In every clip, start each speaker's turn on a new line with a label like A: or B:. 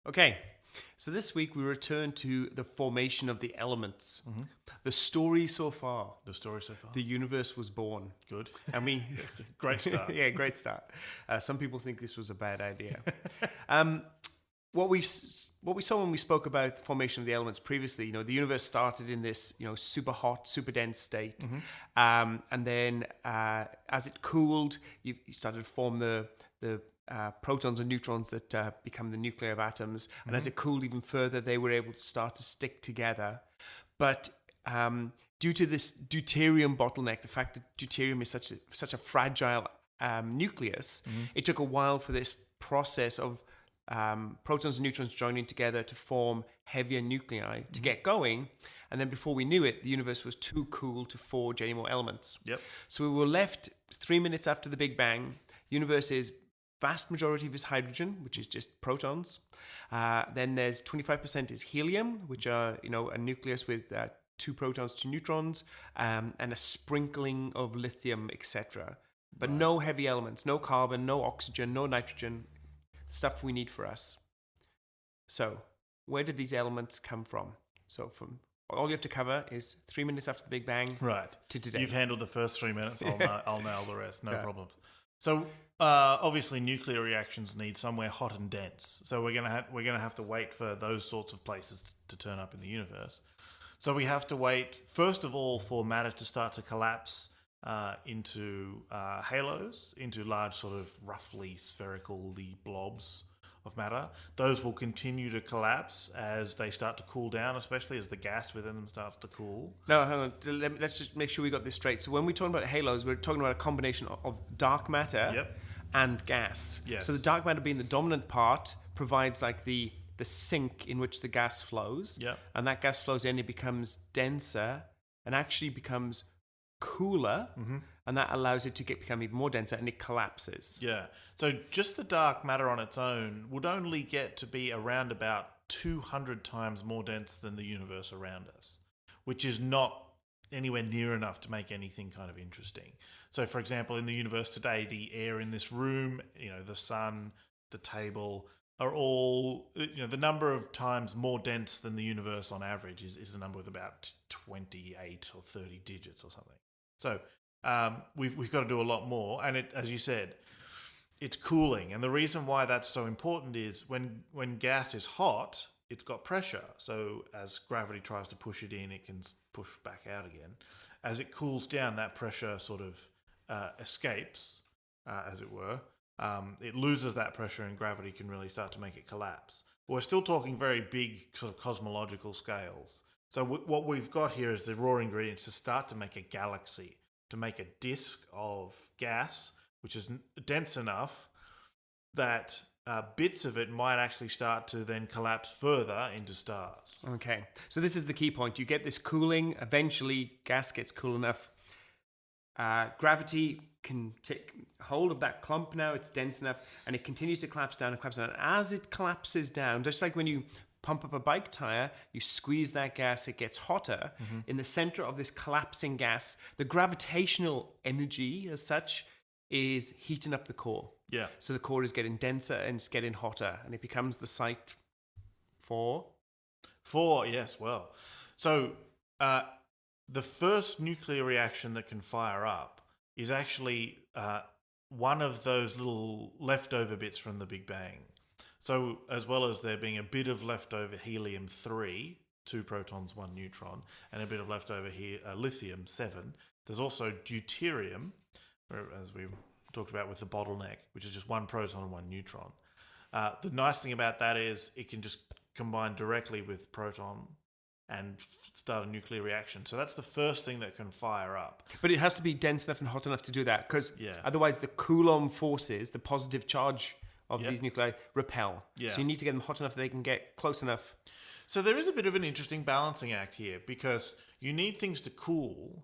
A: Okay, so this week we return to the formation of the elements.
B: Mm-hmm.
A: The story so far.
B: The story so far?
A: The universe was born.
B: Good.
A: And we...
B: Great start.
A: Yeah, great start. Some people think this was a bad idea. What we saw when we spoke about the formation of the elements previously, the universe started in this, super hot, super dense state.
B: Mm-hmm.
A: And then as it cooled, you started to form the protons and neutrons that become the nuclei of atoms. And as it cooled even further, they were able to start to stick together. But due to this deuterium bottleneck, the fact that deuterium is such a fragile nucleus, it took a while for this process of protons and neutrons joining together to form heavier nuclei to get going. And then before we knew it, the universe was too cool to forge any more elements.
B: Yep.
A: So we were left 3 minutes after the Big Bang. Universe is vast majority of is hydrogen, which is just protons. Then there's 25% is helium, which are, a nucleus with 2 protons, 2 neutrons, and a sprinkling of lithium, etc. But no heavy elements, no carbon, no oxygen, no nitrogen, stuff we need for us. So where did these elements come from? So from all you have to cover is 3 minutes after the Big Bang to today.
B: You've handled the first 3 minutes. I'll nail the rest. No problem. So obviously nuclear reactions need somewhere hot and dense. So we're gonna have to wait for those sorts of places to turn up in the universe. So we have to wait first of all for matter to start to collapse into halos, into large sort of roughly spherical blobs of matter. Those will continue to collapse as they start to cool down, especially as the gas within them starts to cool.
A: No, hang on. Let's just make sure we got this straight. So when we talk about halos, we're talking about a combination of dark matter and gas.
B: Yes.
A: So the dark matter being the dominant part provides like the sink in which the gas flows.
B: Yep.
A: And that gas flows in, it becomes denser and actually becomes cooler, and that allows it to become even more denser, and it collapses.
B: Yeah. So just the dark matter on its own would only get to be around about 200 times more dense than the universe around us, which is not anywhere near enough to make anything kind of interesting. So, for example, in the universe today, the air in this room, the sun, the table, are all, the number of times more dense than the universe on average is a number with about 28 or 30 digits or something. So we've got to do a lot more. And as you said, it's cooling. And the reason why that's so important is when gas is hot, it's got pressure. So as gravity tries to push it in, it can push back out again. As it cools down, that pressure sort of escapes, as it were. It loses that pressure and gravity can really start to make it collapse. But we're still talking very big sort of cosmological scales. So what we've got here is the raw ingredients to start to make a galaxy, to make a disk of gas, which is dense enough that bits of it might actually start to then collapse further into stars.
A: Okay, so this is the key point. You get this cooling, eventually gas gets cool enough. Gravity can take hold of that clump now, it's dense enough, and it continues to collapse down and collapse down. And as it collapses down, just like when you pump up a bike tire, you squeeze that gas, it gets hotter. In the center of this collapsing gas, the gravitational energy as such is heating up the core.
B: Yeah.
A: So the core is getting denser and it's getting hotter, and it becomes the site for...
B: Yes, well. So the first nuclear reaction that can fire up is actually one of those little leftover bits from the Big Bang. So as well as there being a bit of leftover helium-3, 2 protons, 1 neutron, and a bit of leftover lithium-7, there's also deuterium, as we talked about with the bottleneck, which is just 1 proton and 1 neutron. The nice thing about that is it can just combine directly with proton and start a nuclear reaction. So that's the first thing that can fire up.
A: But it has to be dense enough and hot enough to do that, because otherwise the Coulomb forces, the positive charge of these nuclei, repel.
B: Yeah.
A: So you need to get them hot enough that they can get close enough.
B: So there is a bit of an interesting balancing act here, because you need things to cool,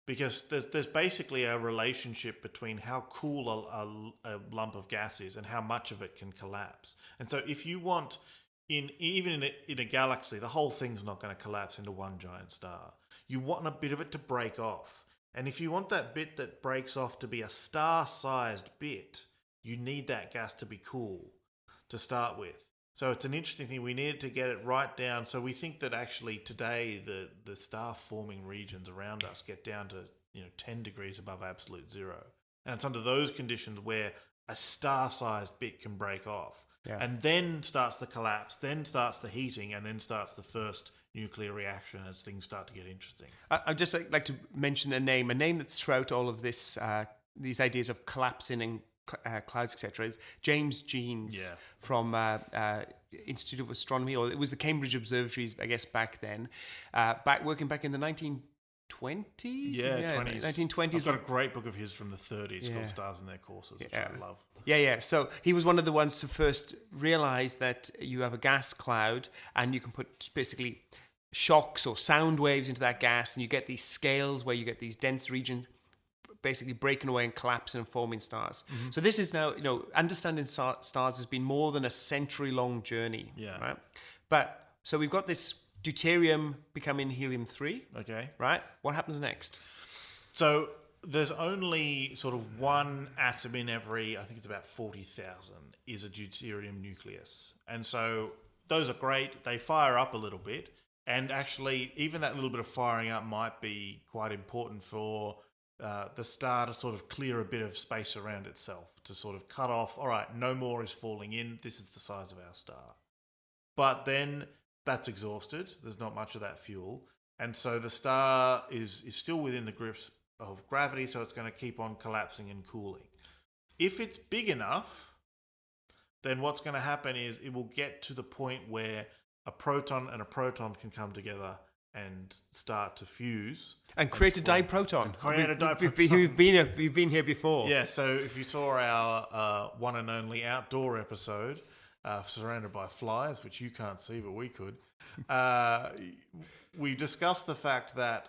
B: because there's basically a relationship between how cool a lump of gas is and how much of it can collapse. And so if you want... Even in a galaxy, the whole thing's not going to collapse into one giant star. You want a bit of it to break off. And if you want that bit that breaks off to be a star-sized bit, you need that gas to be cool to start with. So it's an interesting thing. We needed to get it right down. So we think that actually today the star forming regions around us get down to 10 degrees above absolute zero, and it's under those conditions where a star-sized bit can break off, and then starts the collapse, then starts the heating, and then starts the first nuclear reaction as things start to get interesting.
A: I'd just like to mention a name that's throughout all of this, these ideas of collapsing and clouds, etc. is James Jeans from Institute of Astronomy, or it was the Cambridge Observatories, I guess, back then, working back in the 1920s.
B: Yeah, 20s.
A: 1920s.
B: I've got a great book of his from the 30s called Stars and Their Courses, which I love.
A: Yeah. So he was one of the ones to first realize that you have a gas cloud and you can put basically shocks or sound waves into that gas, and you get these scales where you get these dense regions basically breaking away and collapsing and forming stars. So this is now, understanding stars has been more than a century-long journey.
B: Yeah.
A: Right? But so we've got this deuterium becoming helium-3.
B: Okay.
A: Right? What happens next?
B: So there's only sort of one atom in every, I think it's about 40,000, is a deuterium nucleus. And so those are great. They fire up a little bit. And actually, even that little bit of firing up might be quite important for the star to sort of clear a bit of space around itself, to sort of cut off, all right, no more is falling in. This is the size of our star. But then that's exhausted. There's not much of that fuel. And so the star is still within the grips of gravity, so it's going to keep on collapsing and cooling. If it's big enough, then what's going to happen is it will get to the point where a proton and a proton can come together and start to fuse.
A: And create a diproton. We've been here before.
B: Yeah, so if you saw our one and only outdoor episode, surrounded by flies, which you can't see, but we could, we discussed the fact that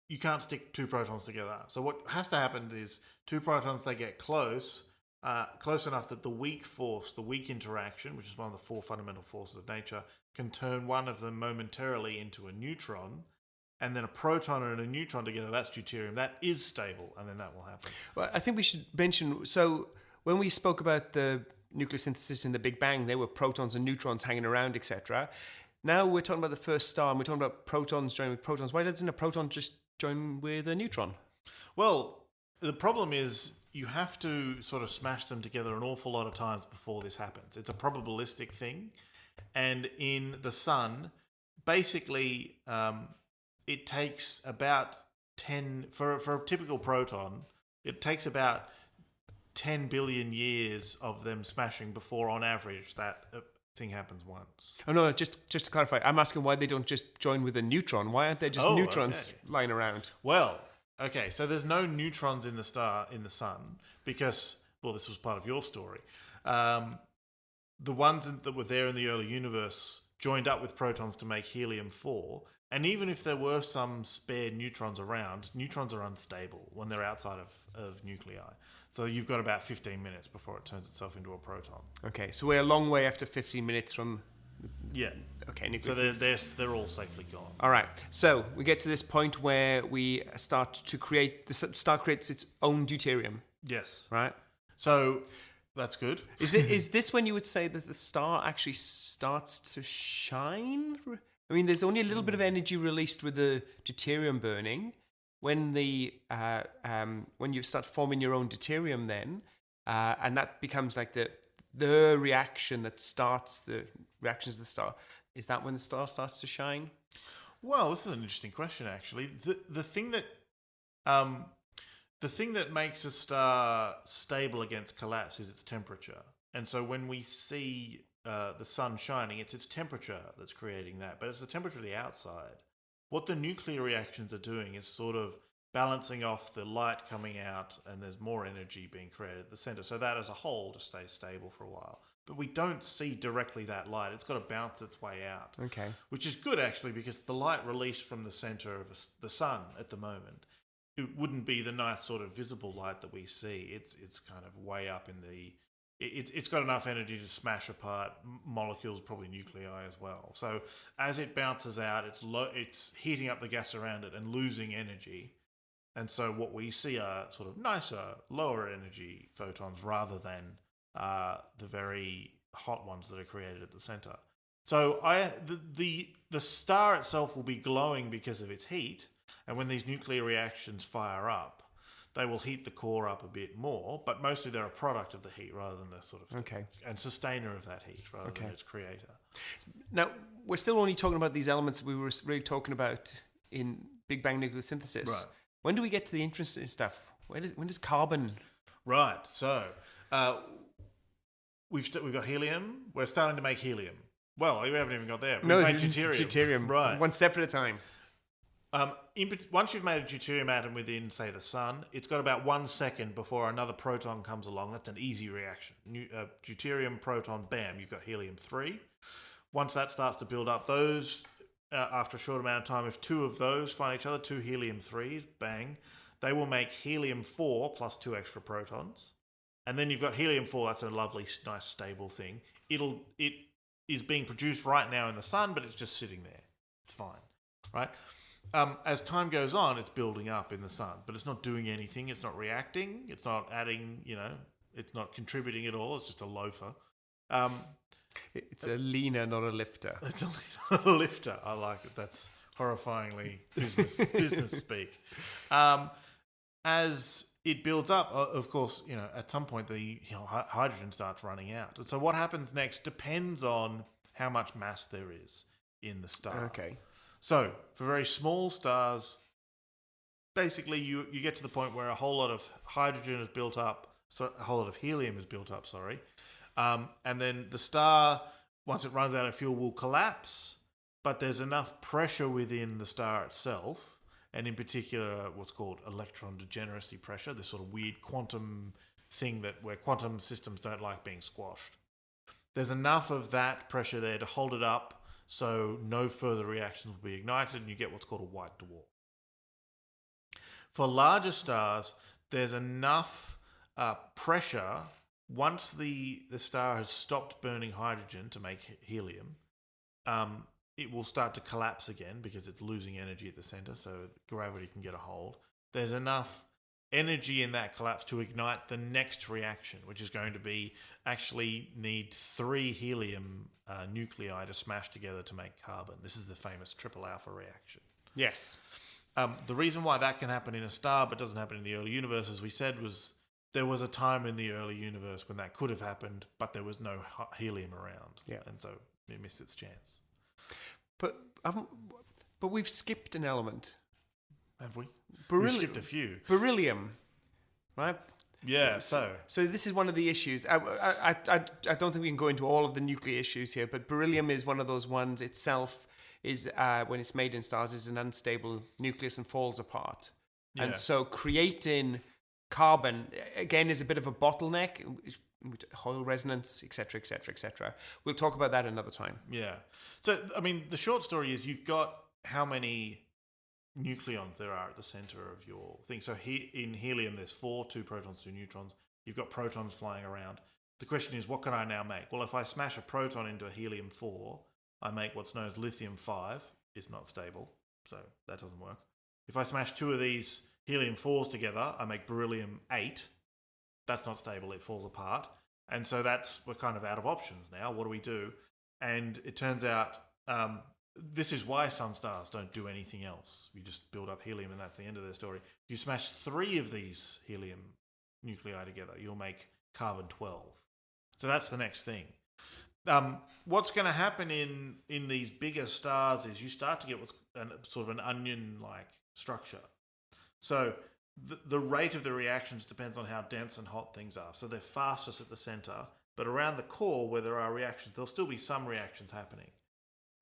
B: you can't stick two protons together. So what has to happen is two protons, they get close enough that the weak force, the weak interaction, which is one of the four fundamental forces of nature, can turn one of them momentarily into a neutron, and then a proton and a neutron together, that's deuterium. That is stable, and then that will happen.
A: Well, I think we should mention, so when we spoke about the nucleosynthesis in the Big Bang, there were protons and neutrons hanging around, etc. Now we're talking about the first star, and we're talking about protons joining with protons. Why doesn't a proton just join with a neutron?
B: Well, the problem is you have to sort of smash them together an awful lot of times before this happens. It's a probabilistic thing. And in the sun, basically, it takes about 10, for a typical proton, it takes about 10 billion years of them smashing before, on average, that thing happens once.
A: Oh, no, just to clarify, I'm asking why they don't just join with a neutron. Why aren't there just neutrons lying around?
B: Well, okay, so there's no neutrons in the sun, because, well, this was part of your story. The ones that were there in the early universe joined up with protons to make helium-4, and even if there were some spare neutrons around, neutrons are unstable when they're outside of nuclei. So you've got about 15 minutes before it turns itself into a proton.
A: Okay, so we're a long way after 15 minutes from...
B: Yeah.
A: Okay,
B: so they're all safely gone.
A: All right, so we get to this point where we start to create... The star creates its own deuterium.
B: Yes.
A: Right?
B: So... That's good.
A: Is this when you would say that the star actually starts to shine? I mean, there's only a little bit of energy released with the deuterium burning. When when you start forming your own deuterium, then and that becomes like the reaction that starts the reactions of the star. Is that when the star starts to shine?
B: Well, this is an interesting question, actually. The thing that makes a star stable against collapse is its temperature. And so when we see the sun shining, it's its temperature that's creating that. But it's the temperature of the outside. What the nuclear reactions are doing is sort of balancing off the light coming out, and there's more energy being created at the center. So that as a whole just stays stable for a while. But we don't see directly that light. It's got to bounce its way out.
A: Okay. Which
B: is good, actually, because the light released from the center of the sun at the moment, it wouldn't be the nice sort of visible light that we see. It's kind of way up in the... It's got enough energy to smash apart molecules, probably nuclei as well. So as it bounces out, it's heating up the gas around it and losing energy. And so what we see are sort of nicer, lower energy photons rather than the very hot ones that are created at the center. So the star itself will be glowing because of its heat, and when these nuclear reactions fire up, they will heat the core up a bit more, but mostly they're a product of the heat rather than the sort of and sustainer of that heat rather than its creator.
A: Now, we're still only talking about these elements we were really talking about in Big Bang nucleosynthesis.
B: Right.
A: When do we get to the interesting stuff? When does carbon...
B: Right, so we've got helium. We're starting to make helium. Well, we haven't even got there. We've made deuterium.
A: Right. One step at a time.
B: Once you've made a deuterium atom within, say, the sun, it's got about 1 second before another proton comes along. That's an easy reaction. Deuterium, proton, bam, you've got helium-3. Once that starts to build up, those, after a short amount of time, if two of those find each other, two helium-3s, bang, they will make helium-4 plus 2 extra protons. And then you've got helium-4, that's a lovely, nice, stable thing. It is being produced right now in the sun, but it's just sitting there. It's fine, right? As time goes on, it's building up in the sun, but it's not doing anything. It's not reacting. It's not adding, it's not contributing at all. It's just a loafer.
A: It's a leaner, not a lifter.
B: It's a lifter. I like it. That's horrifyingly business speak. As it builds up, of course, at some point the hydrogen starts running out. And so what happens next depends on how much mass there is in the star.
A: Okay.
B: So for very small stars, basically you get to the point where a whole lot of hydrogen is built up, so a whole lot of helium is built up, and then the star, once it runs out of fuel, will collapse, but there's enough pressure within the star itself, and in particular what's called electron degeneracy pressure, this sort of weird quantum thing where quantum systems don't like being squashed. There's enough of that pressure there to hold it up so no further reactions will be ignited, and you get what's called a white dwarf. For larger stars, there's enough pressure once the star has stopped burning hydrogen to make helium. It will start to collapse again because it's losing energy at the center, so gravity can get a hold. There's enough energy in that collapse to ignite the next reaction, which is going to be actually need 3 helium nuclei to smash together to make carbon. This is the famous triple alpha reaction.
A: Yes.
B: The reason why that can happen in a star but doesn't happen in the early universe, as we said, was there was a time in the early universe when that could have happened, but there was no helium around.
A: Yeah.
B: And so it missed its chance.
A: But we've skipped an element.
B: Have we?
A: Beryllium.
B: We've skipped a few.
A: Beryllium, right?
B: Yeah,
A: so this is one of the issues. I don't think we can go into all of the nuclear issues here, but beryllium is one of those ones itself is, when it's made in stars, is an unstable nucleus and falls apart. Yeah. And so creating carbon, again, is a bit of a bottleneck, Hoyle resonance, etc., etc., etc. We'll talk about that another time.
B: Yeah. So, I mean, the short story is you've got how many nucleons there are at the center of your thing. So in helium, there's 4, 2 protons, 2 neutrons. You've got protons flying around. The question is, what can I now make? Well, if I smash a proton into a helium-4, I make what's known as lithium-5. It's not stable, so that doesn't work. If I smash 2 of these helium-4s together, I make beryllium-8. That's not stable, it falls apart. And so we're kind of out of options now. What do we do? And it turns out this is why some stars don't do anything else. You just build up helium and that's the end of their story. If you smash 3 of these helium nuclei together, you'll make carbon-12. So that's the next thing. What's going to happen in these bigger stars is you start to get what's sort of an onion-like structure. So the rate of the reactions depends on how dense and hot things are. So they're fastest at the center, but around the core where there are reactions, there'll still be some reactions happening.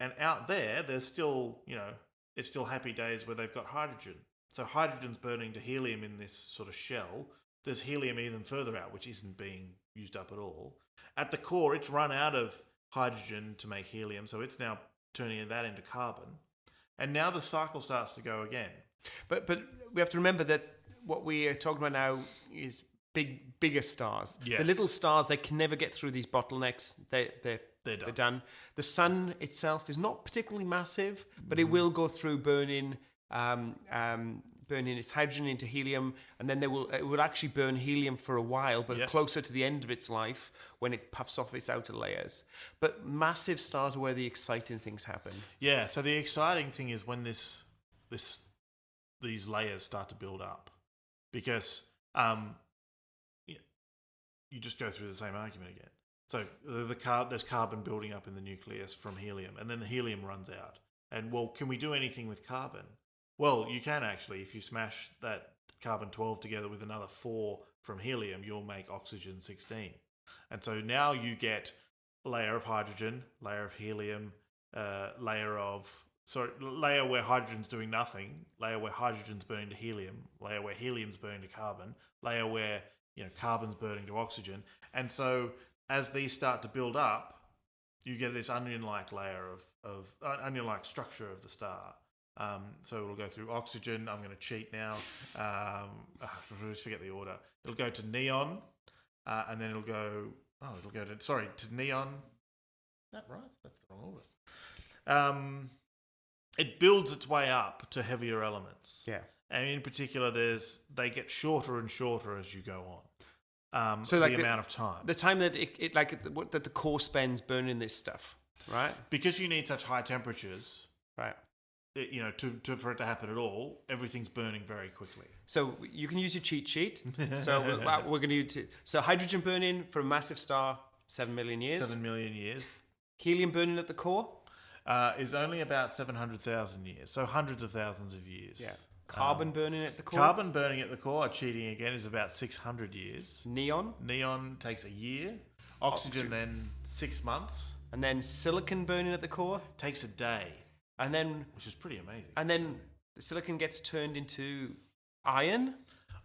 B: And out there, there's still, it's still happy days where they've got hydrogen. So hydrogen's burning to helium in this sort of shell. There's helium even further out, which isn't being used up at all. At the core, it's run out of hydrogen to make helium, so it's now turning that into carbon. And now the cycle starts to go again.
A: But we have to remember that what we are talking about now is bigger stars.
B: Yes.
A: The little stars, they can never get through these bottlenecks. They're done. The sun itself is not particularly massive, but it will go through burning burning its hydrogen into helium, and then it will actually burn helium for a while, but closer to the end of its life when it puffs off its outer layers. But massive stars are where the exciting things happen.
B: Yeah, so the exciting thing is when these layers start to build up, because you just go through the same argument again. So there's carbon building up in the nucleus from helium, and then the helium runs out. And well, can we do anything with carbon? Well, you can actually. If you smash that carbon-12 together with another 4 from helium, you'll make oxygen-16. And so now you get a layer of hydrogen, layer of helium, layer where hydrogen's doing nothing, layer where hydrogen's burning to helium, layer where helium's burning to carbon, layer where carbon's burning to oxygen. And so as these start to build up, you get this onion-like layer of onion-like structure of the star. So it'll go through oxygen. I'm going to cheat now. I always forget the order. It'll go to neon, and then it'll go to neon. Is that right? That's the wrong order. It builds its way up to heavier elements.
A: Yeah.
B: And in particular, they get shorter and shorter as you go on.
A: So
B: the
A: like
B: amount of time.
A: The time that that the core spends burning this stuff, right?
B: Because you need such high temperatures,
A: right?
B: For it to happen at all, everything's burning very quickly.
A: So you can use your cheat sheet. So we're going to use it. So hydrogen burning for a massive star, 7 million years.
B: 7 million years.
A: Helium burning at the core
B: is only about 700,000 years. So hundreds of thousands of years.
A: Yeah. Carbon burning at the core.
B: Carbon burning at the core, cheating again, is about 600 years. Neon takes a year. Oxygen then 6 months.
A: And then silicon burning at the core
B: takes a day.
A: And then,
B: which is pretty amazing.
A: And then the silicon gets turned into iron.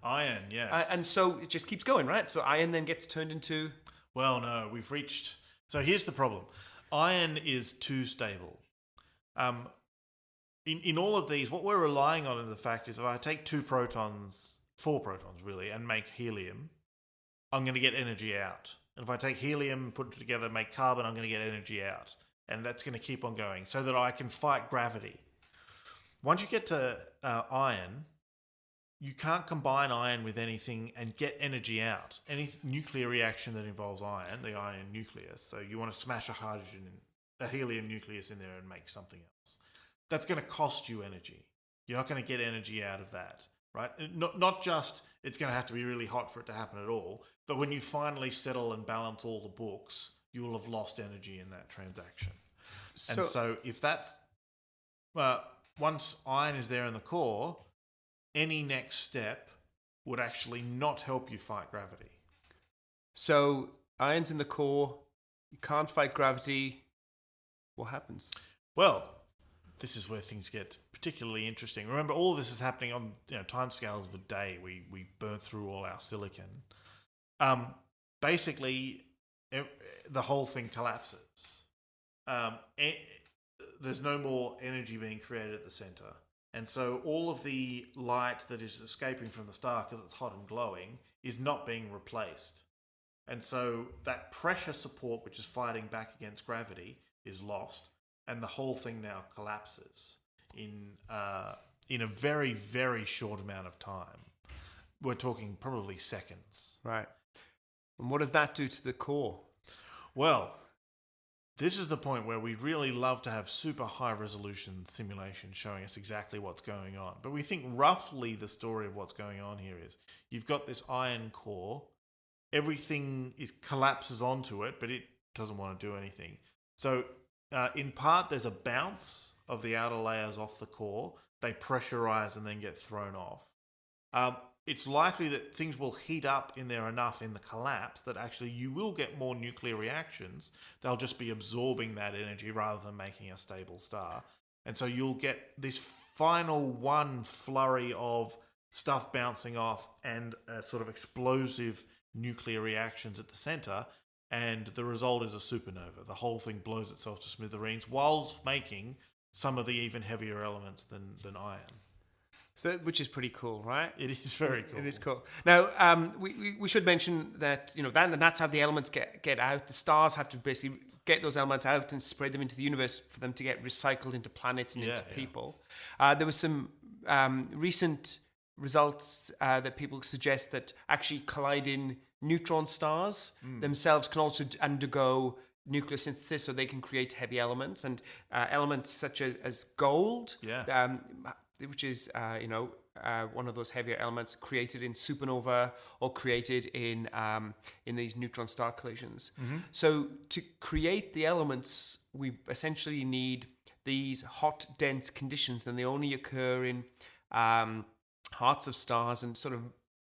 B: Iron, yes.
A: And so it just keeps going, right? So iron then gets turned into.
B: Well, no, we've reached. So here's the problem: iron is too stable. In all of these, what we're relying on in the fact is, if I take 4 protons really, and make helium, I'm going to get energy out. And if I take helium, put it together, make carbon, I'm going to get energy out. And that's going to keep on going so that I can fight gravity. Once you get to iron, you can't combine iron with anything and get energy out. Any nuclear reaction that involves iron, the iron nucleus, so you want to smash a helium nucleus in there and make something else. That's going to cost you energy. You're not going to get energy out of that, right? Not just it's going to have to be really hot for it to happen at all, but when you finally settle and balance all the books, you will have lost energy in that transaction. And so if that's once iron is there in the core, any next step would actually not help you fight gravity.
A: So iron's in the core, you can't fight gravity. What happens?
B: Well, this is where things get particularly interesting. Remember, all of this is happening on timescales of a day. We burn through all our silicon. Basically, the whole thing collapses. There's no more energy being created at the center. And so all of the light that is escaping from the star because it's hot and glowing is not being replaced. And so that pressure support, which is fighting back against gravity, is lost. And the whole thing now collapses in a very, very short amount of time. We're talking probably seconds.
A: Right. And what does that do to the core?
B: Well, this is the point where we'd really love to have super high resolution simulations showing us exactly what's going on. But we think roughly the story of what's going on here is you've got this iron core, everything collapses onto it, but it doesn't want to do anything. So in part, there's a bounce of the outer layers off the core. They pressurize and then get thrown off. It's likely that things will heat up in there enough in the collapse that actually you will get more nuclear reactions. They'll just be absorbing that energy rather than making a stable star. And so you'll get this final one flurry of stuff bouncing off and a sort of explosive nuclear reactions at the center. And the result is a supernova. The whole thing blows itself to smithereens whilst making some of the even heavier elements than iron.
A: So, which is pretty cool, right?
B: It is very cool.
A: It is cool. Now, we should mention that that's how the elements get out. The stars have to basically get those elements out and spread them into the universe for them to get recycled into planets and into people. There was some recent results that people suggest that actually colliding neutron stars themselves can also undergo nucleosynthesis, so they can create heavy elements, and elements such as gold,
B: Yeah.
A: which is one of those heavier elements created in supernova or created in these neutron star collisions. So to create the elements, we essentially need these hot, dense conditions, and they only occur in hearts of stars and sort of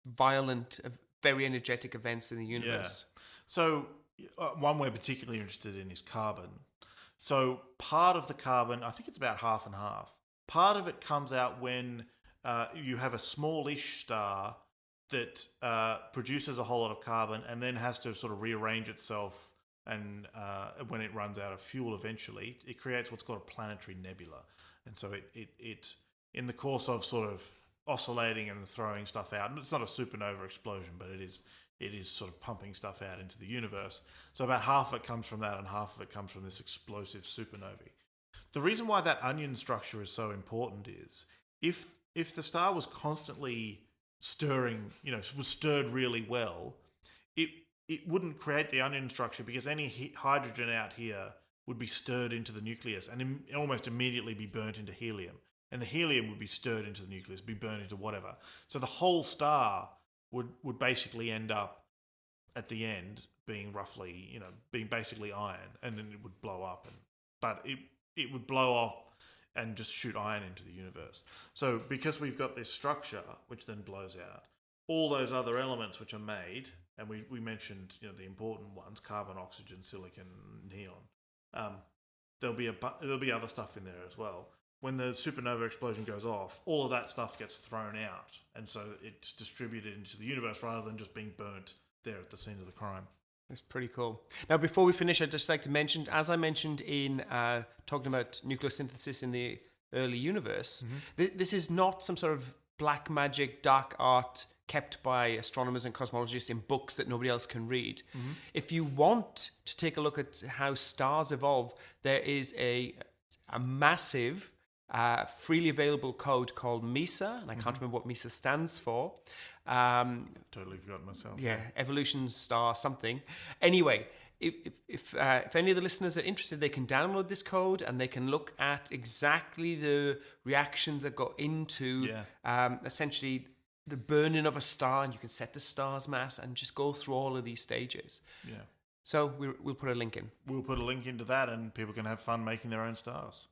A: violent, very energetic events in the universe.
B: Yeah. So one we're particularly interested in is carbon. So part of the carbon, I think it's about half and half. Part of it comes out when you have a smallish star that produces a whole lot of carbon and then has to sort of rearrange itself. And when it runs out of fuel eventually, it creates what's called a planetary nebula. And so it in the course of sort of oscillating and throwing stuff out, and it's not a supernova explosion, but it is sort of pumping stuff out into the universe. So about half of it comes from that and half of it comes from this explosive supernovae. The reason why that onion structure is so important is if the star was constantly stirring, was stirred really well, it wouldn't create the onion structure because any hydrogen out here would be stirred into the nucleus and almost immediately be burnt into helium. And the helium would be stirred into the nucleus, be burnt into whatever. So the whole star would basically end up at the end being roughly, being basically iron, and then it would blow up. But it would blow off and just shoot iron into the universe. So because we've got this structure, which then blows out, all those other elements which are made, and we mentioned the important ones, carbon, oxygen, silicon, neon, there'll be other stuff in there as well. When the supernova explosion goes off, all of that stuff gets thrown out, and so it's distributed into the universe rather than just being burnt there at the scene of the crime.
A: That's pretty cool. Now, before we finish, I'd just like to mention, as I mentioned in talking about nucleosynthesis in the early universe, this is not some sort of black magic, dark art kept by astronomers and cosmologists in books that nobody else can read. If you want to take a look at how stars evolve, there is a massive freely available code called MESA, and I can't remember what MESA stands for.
B: Totally forgotten myself.
A: Yeah, evolution star something. Anyway, if any of the listeners are interested, they can download this code and they can look at exactly the reactions that go into essentially the burning of a star, and you can set the star's mass and just go through all of these stages.
B: Yeah.
A: So we'll put a link in.
B: We'll put a link into that, and people can have fun making their own stars.